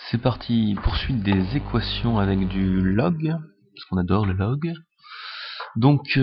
C'est parti, poursuite des équations avec du log, parce qu'on adore le log. Donc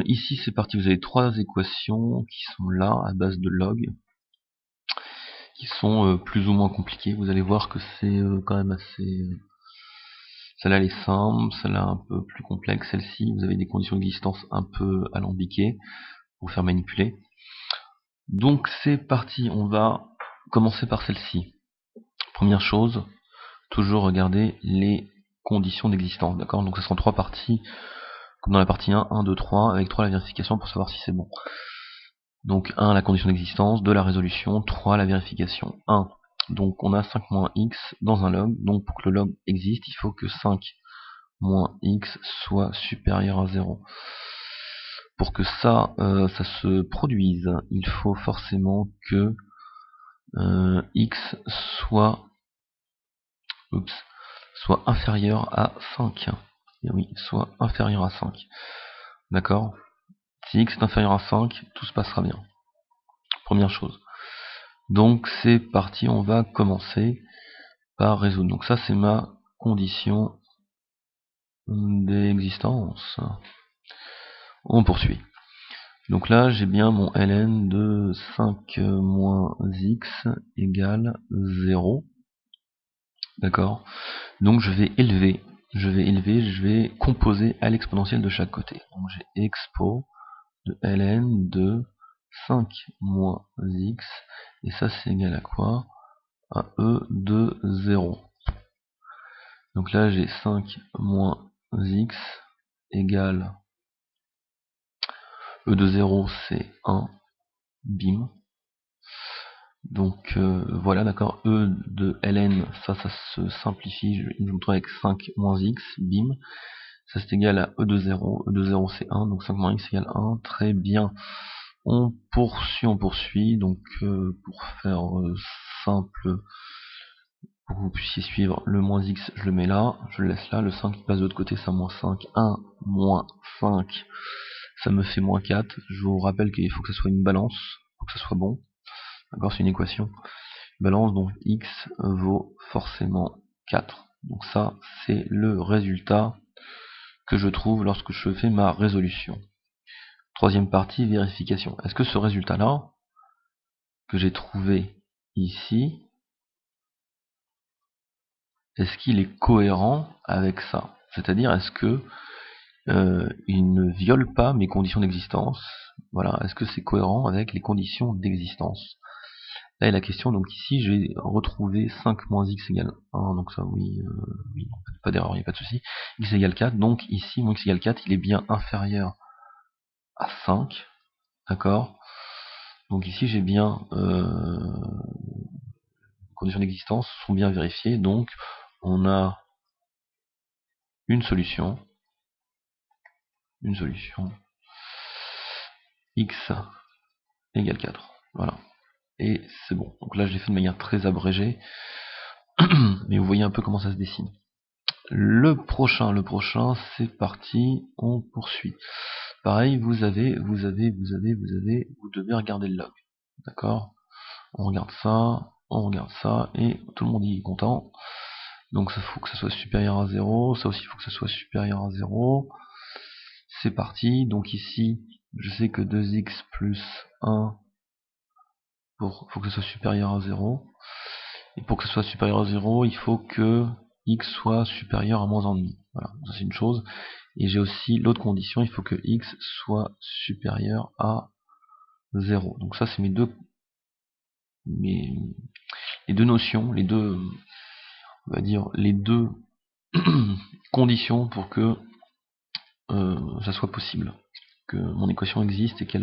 ici c'est parti, vous avez trois équations qui sont là à base de log, qui sont plus ou moins compliquées. Vous allez voir que c'est quand même assez... Celle-là elle est simple, celle-là un peu plus complexe, celle-ci vous avez des conditions d'existence un peu alambiquées pour faire manipuler. Donc c'est parti, on va commencer par celle-ci. Première chose, toujours regarder les conditions d'existence, d'accord? Donc ce sont trois parties, comme dans la partie 1, 1, 2, 3, avec 3 la vérification pour savoir si c'est bon. Donc 1 la condition d'existence, 2 la résolution, 3 la vérification. 1, donc on a 5 moins x dans un log, donc pour que le log existe, il faut que 5 moins x soit supérieur à 0. Pour que ça se produise, il faut forcément que x soit inférieur à 5. Et oui, soit inférieur à 5. D'accord? Si x est inférieur à 5, tout se passera bien. Première chose. Donc c'est parti, on va commencer par résoudre. Donc ça c'est ma condition d'existence. On poursuit. Donc là j'ai bien mon ln de 5 moins x égale 0. D'accord? Donc je vais composer à l'exponentielle de chaque côté. Donc j'ai expo de ln de 5 moins x, et ça c'est égal à quoi? À e de 0. Donc là j'ai 5 moins x égale e de 0 c'est 1, bim. Donc voilà, d'accord, e de ln, ça se simplifie, je me retrouve avec 5 moins x, bim. Ça c'est égal à e de 0 c'est 1, donc 5 moins x égale 1, très bien. On poursuit, donc pour faire simple, pour que vous puissiez suivre, le moins x je le mets là, je le laisse là, le 5 qui passe de l'autre côté c'est moins 5, 1 moins 5, ça me fait moins 4, je vous rappelle qu'il faut que ce soit une balance, pour que ce soit bon, d'accord, c'est une équation, balance, donc x vaut forcément 4, donc ça c'est le résultat que je trouve lorsque je fais ma résolution. Troisième partie, vérification. Est-ce que ce résultat-là, que j'ai trouvé ici, est-ce qu'il est cohérent avec ça? C'est-à-dire, est-ce que il ne viole pas mes conditions d'existence? Voilà, est-ce que c'est cohérent avec les conditions d'existence? Là est la question, donc ici j'ai retrouvé 5 moins x égale 1, donc ça oui, oui pas d'erreur, il n'y a pas de souci. X égale 4, donc ici mon x égale 4, il est bien inférieur à 5, d'accord? Donc ici j'ai bien conditions d'existence sont bien vérifiées, donc on a une solution x égale 4, voilà, et c'est bon. Donc là je l'ai fait de manière très abrégée, mais vous voyez un peu comment ça se dessine. Le prochain c'est parti, on poursuit. Pareil, vous devez regarder le log, d'accord? On regarde ça, et tout le monde y est content. Donc ça faut que ça soit supérieur à 0, ça aussi il faut que ça soit supérieur à 0. C'est parti, donc ici, je sais que 2x plus 1, faut que ça soit supérieur à 0. Et pour que ce soit supérieur à 0, il faut que x soit supérieur à moins 1,5. Voilà, ça c'est une chose. Et j'ai aussi l'autre condition, il faut que x soit supérieur à 0. Donc ça c'est les deux notions, on va dire les deux conditions pour que ça soit possible, que mon équation existe et que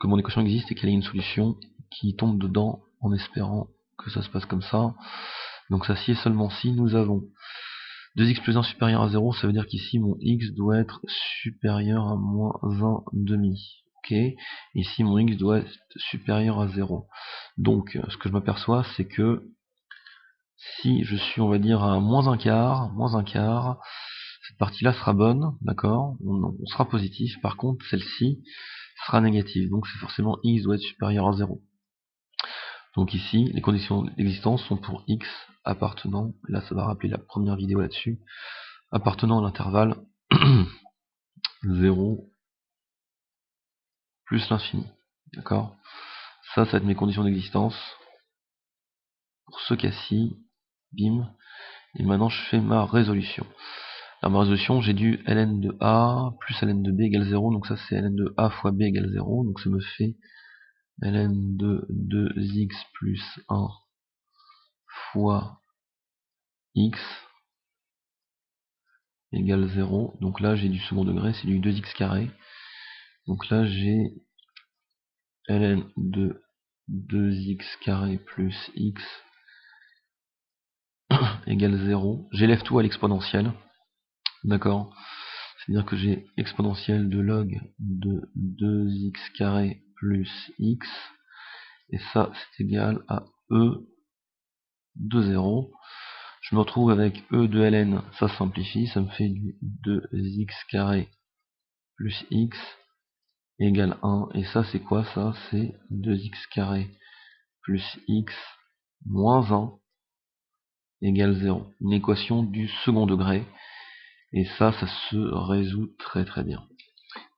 mon équation existe et qu'elle ait une solution qui tombe dedans, en espérant que ça se passe comme ça. Donc ça, si et seulement si nous avons 2x plus 1 supérieur à 0, ça veut dire qu'ici mon x doit être supérieur à moins 1,5. Ok, ici mon x doit être supérieur à 0. Donc ce que je m'aperçois, c'est que si je suis, on va dire, à moins un quart, cette partie-là sera bonne, d'accord, on sera positif. Par contre, celle-ci sera négative, donc c'est forcément x doit être supérieur à 0. Donc ici, les conditions d'existence sont pour x appartenant, là ça va rappeler la première vidéo là-dessus, appartenant à l'intervalle 0 plus l'infini. D'accord? Ça va être mes conditions d'existence pour ce cas-ci. Bim. Et maintenant je fais ma résolution. Dans ma résolution, j'ai du ln de a plus ln de b égale 0, donc ça c'est ln de a fois b égale 0, donc ça me fait ln de 2x plus 1 fois x égale 0, donc là j'ai du second degré, c'est du 2x carré, donc là j'ai ln de 2x carré plus x égale 0, j'élève tout à l'exponentielle, d'accord, c'est-à-dire que j'ai exponentielle de log de 2x carré plus x, et ça c'est égal à e de 0. Je me retrouve avec e de ln, ça simplifie, ça me fait du 2x carré plus x égale 1, et ça c'est quoi ça? C'est 2x carré plus x moins 1 égale 0. Une équation du second degré, et ça se résout très très bien.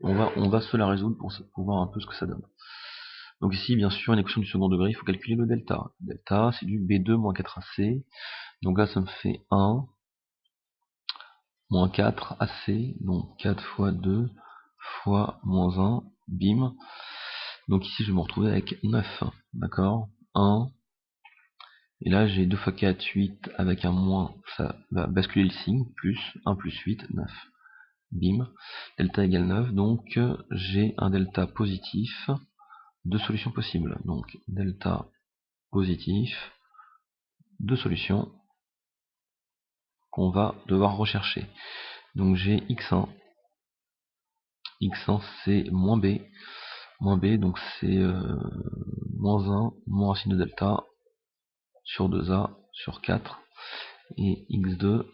On va se la résoudre pour voir un peu ce que ça donne. Donc ici, bien sûr, une équation du second degré, il faut calculer le delta. Delta, c'est du B2 moins 4AC. Donc là, ça me fait 1 moins 4 AC. Donc 4 fois 2 fois moins 1. Bim. Donc ici, je vais me retrouver avec 9. D'accord? 1. Et là, j'ai 2 fois 4, 8. Avec un moins, ça va basculer le signe. Plus 1 plus 8, 9. Bim. Delta égale 9. Donc j'ai un delta positif. Deux solutions possibles. Donc delta positif, deux solutions qu'on va devoir rechercher. Donc j'ai x1, x1 c'est moins b, donc c'est moins 1, moins racine de delta sur 2a sur 4, et x2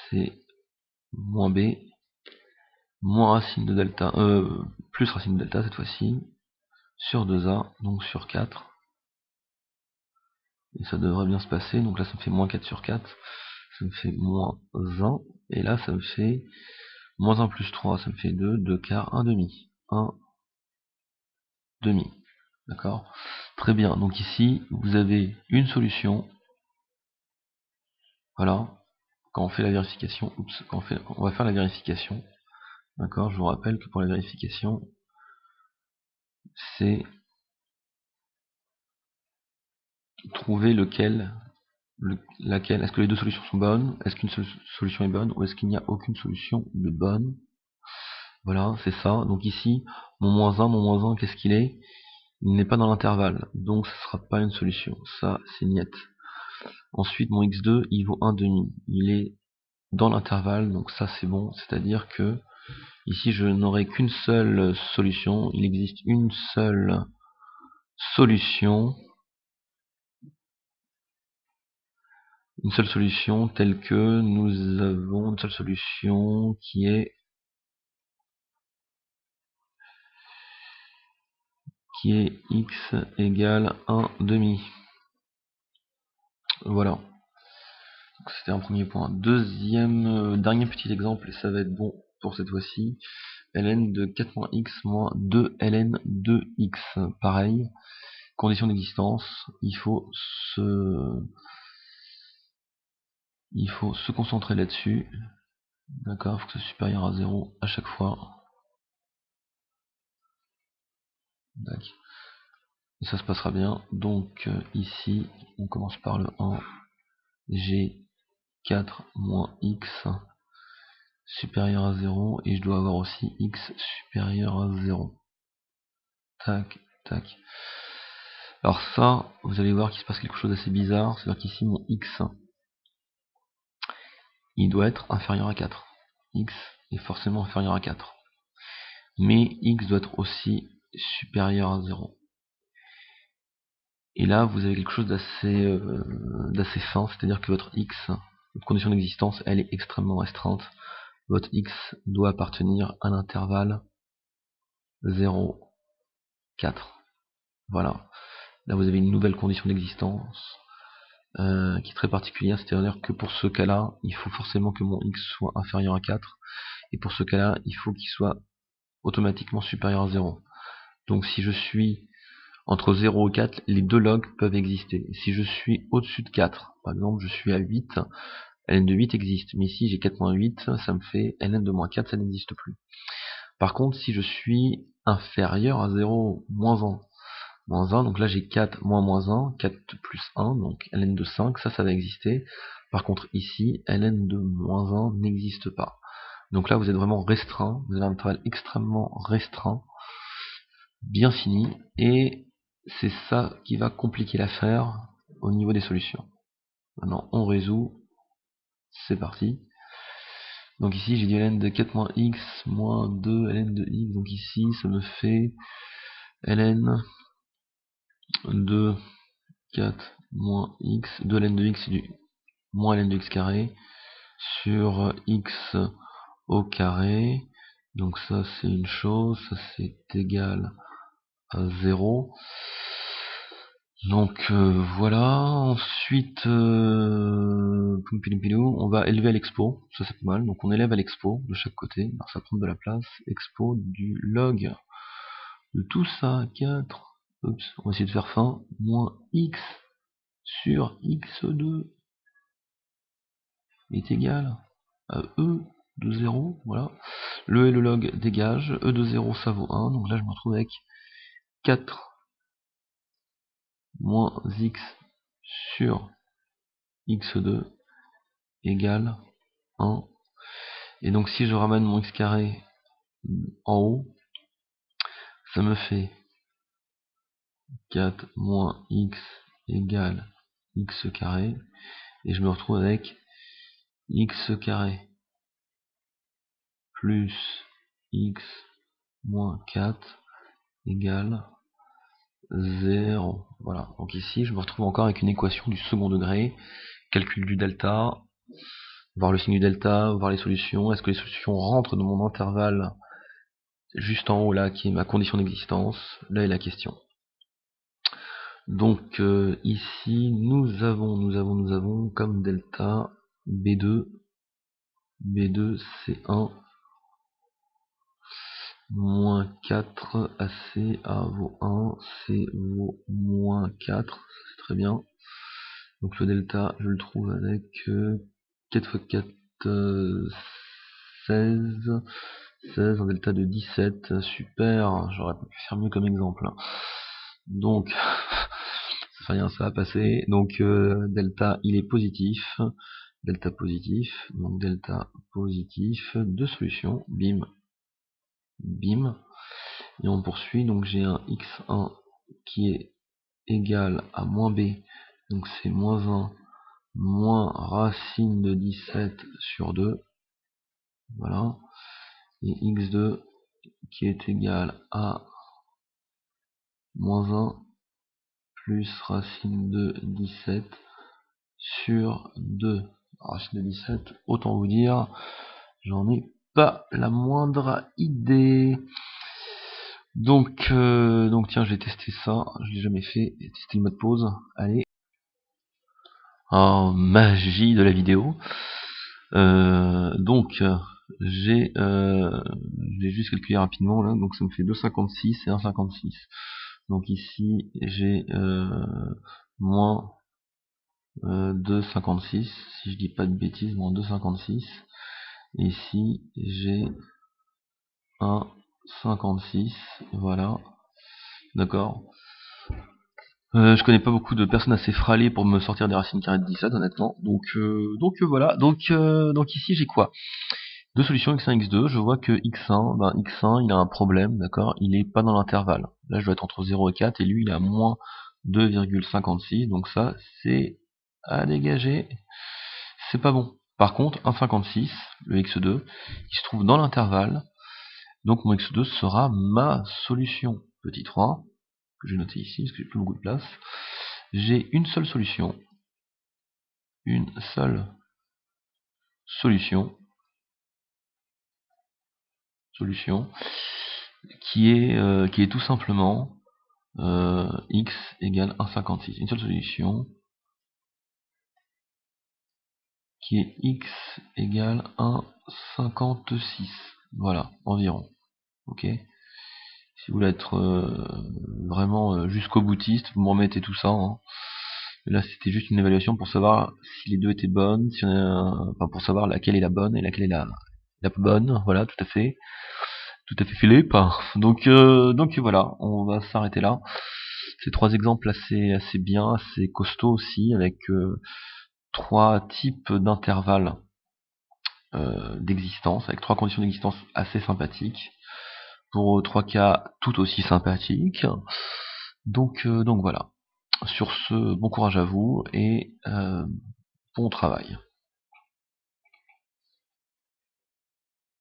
c'est moins b, moins racine de delta, plus racine de delta cette fois-ci, sur 2a, donc sur 4, et ça devrait bien se passer, donc là ça me fait moins 4 sur 4, ça me fait moins 1, et là ça me fait moins 1 plus 3, ça me fait 2, 2 quarts, 1 demi. 1 demi. D'accord? Très bien. Donc ici, vous avez une solution. Voilà. Quand on fait la vérification, on va faire la vérification. D'accord? Je vous rappelle que pour la vérification, c'est trouver laquelle. Est-ce que les deux solutions sont bonnes? Est-ce qu'une seule solution est bonne? Ou est-ce qu'il n'y a aucune solution de bonne? Voilà, c'est ça. Donc ici, mon moins 1, qu'est-ce qu'il est? Il n'est pas dans l'intervalle, donc ce ne sera pas une solution. Ça, c'est niet. Ensuite, mon x2, il vaut 1 demi. Il est dans l'intervalle, donc ça c'est bon. C'est-à-dire que ici, je n'aurai qu'une seule solution. Il existe une seule solution. Une seule solution telle que nous avons une seule solution qui est x égale 1 demi. Voilà. C'était un premier point. Deuxième, dernier petit exemple, et ça va être bon pour cette fois-ci. ln de 4-x moins 2 ln de x. Pareil, condition d'existence, il faut se concentrer là-dessus. D'accord, il faut que ce soit supérieur à 0 à chaque fois. Et ça se passera bien. Donc ici, on commence par le 1. J'ai 4 moins x supérieur à 0, et je dois avoir aussi x supérieur à 0. Tac, tac. Alors ça, vous allez voir qu'il se passe quelque chose d'assez bizarre, c'est-à-dire qu'ici mon x, il doit être inférieur à 4. X est forcément inférieur à 4. Mais x doit être aussi supérieur à 0. Et là, vous avez quelque chose d'assez fin, c'est-à-dire que votre x, votre condition d'existence, elle est extrêmement restreinte. Votre x doit appartenir à l'intervalle 0, 4. Voilà. Là vous avez une nouvelle condition d'existence qui est très particulière, c'est-à-dire que pour ce cas-là, il faut forcément que mon x soit inférieur à 4, et pour ce cas-là, il faut qu'il soit automatiquement supérieur à 0. Donc si je suis entre 0 et 4, les deux logs peuvent exister. Si je suis au-dessus de 4, par exemple je suis à 8, ln de 8 existe, mais ici j'ai 4-8, ça me fait ln de moins 4, ça n'existe plus. Par contre, si je suis inférieur à 0, moins 1, donc là j'ai 4 moins 1, 4 plus 1, donc ln de 5, ça va exister. Par contre ici, ln de moins 1 n'existe pas. Donc là vous êtes vraiment restreint, vous avez un intervalle extrêmement restreint, bien fini, et c'est ça qui va compliquer l'affaire au niveau des solutions. Maintenant on résout, c'est parti. Donc ici j'ai dit ln de 4 moins x moins 2 ln de x, donc ici ça me fait ln de 4 moins x, 2 ln de x c'est du moins ln de x carré sur x au carré, donc ça c'est une chose, ça c'est égal à 0. Donc voilà, ensuite on va élever à l'expo, ça c'est pas mal, donc on élève à l'expo de chaque côté, alors ça prend de la place, expo du log de tout ça, 4, oups, on va essayer de faire fin, moins x sur x2 est égal à e de 0, voilà, le et le log dégage, e de 0 ça vaut 1, donc là je me retrouve avec 4 moins x sur x2 égale 1. Et donc si je ramène mon x carré en haut, ça me fait 4 moins x égale x carré. Et je me retrouve avec x carré plus x moins 4 égale 0. Voilà. Donc ici, je me retrouve encore avec une équation du second degré. Calcul du delta, voir le signe du delta, voir les solutions. Est-ce que les solutions rentrent dans mon intervalle juste en haut là, qui est ma condition d'existence? Là est la question. Donc ici, nous avons comme delta B2 c'est 1 moins 4 AC A vaut 1, C vaut moins 4, c'est très bien. Donc le delta, je le trouve avec 4 x 4, 16, 16, un delta de 17, super, j'aurais pu faire mieux comme exemple. Donc, ça fait rien, ça va passer. Donc delta, il est positif, delta positif, donc delta positif, deux solutions, bim, bim, et on poursuit. Donc j'ai un x1 qui est égal à moins b, donc c'est moins 1 moins racine de 17 sur 2, voilà, et x2 qui est égal à moins 1 plus racine de 17 sur 2. Racine de 17, autant vous dire, j'en ai pas la moindre idée. Donc tiens, je vais tester ça, je l'ai jamais fait, tester le mode pause, allez. Oh, magie de la vidéo. Donc j'ai juste calculé rapidement là, donc ça me fait 2,56 et 1,56. Donc ici j'ai moins 2,56, si je dis pas de bêtises, moins 2,56. Et ici j'ai 1,56, voilà, d'accord. Je connais pas beaucoup de personnes assez frâlées pour me sortir des racines carrées de 17 honnêtement, donc voilà, donc ici j'ai quoi? Deux solutions x1 x2, je vois que x1, x1 il a un problème, d'accord, il est pas dans l'intervalle. Là je dois être entre 0 et 4 et lui il est à moins 2,56, donc ça c'est à dégager, c'est pas bon. Par contre 1,56, le x2, il se trouve dans l'intervalle, donc mon x2 sera ma solution. Petit 3, que j'ai noté ici parce que j'ai plus beaucoup de place. J'ai une seule solution, qui est tout simplement x égale 1,56. Une seule solution qui est x égale 1,56. Voilà, environ. Ok. Si vous voulez être vraiment jusqu'au boutiste, vous me remettez tout ça. Hein. Là, c'était juste une évaluation pour savoir si les deux étaient bonnes, si enfin, pour savoir laquelle est la bonne et laquelle est la bonne. Voilà, tout à fait Philippe. Donc voilà, on va s'arrêter là. Ces trois exemples assez bien, assez costauds aussi, avec trois types d'intervalles d'existence, avec trois conditions d'existence assez sympathiques, pour trois cas tout aussi sympathiques. Donc voilà. Sur ce, bon courage à vous et bon travail.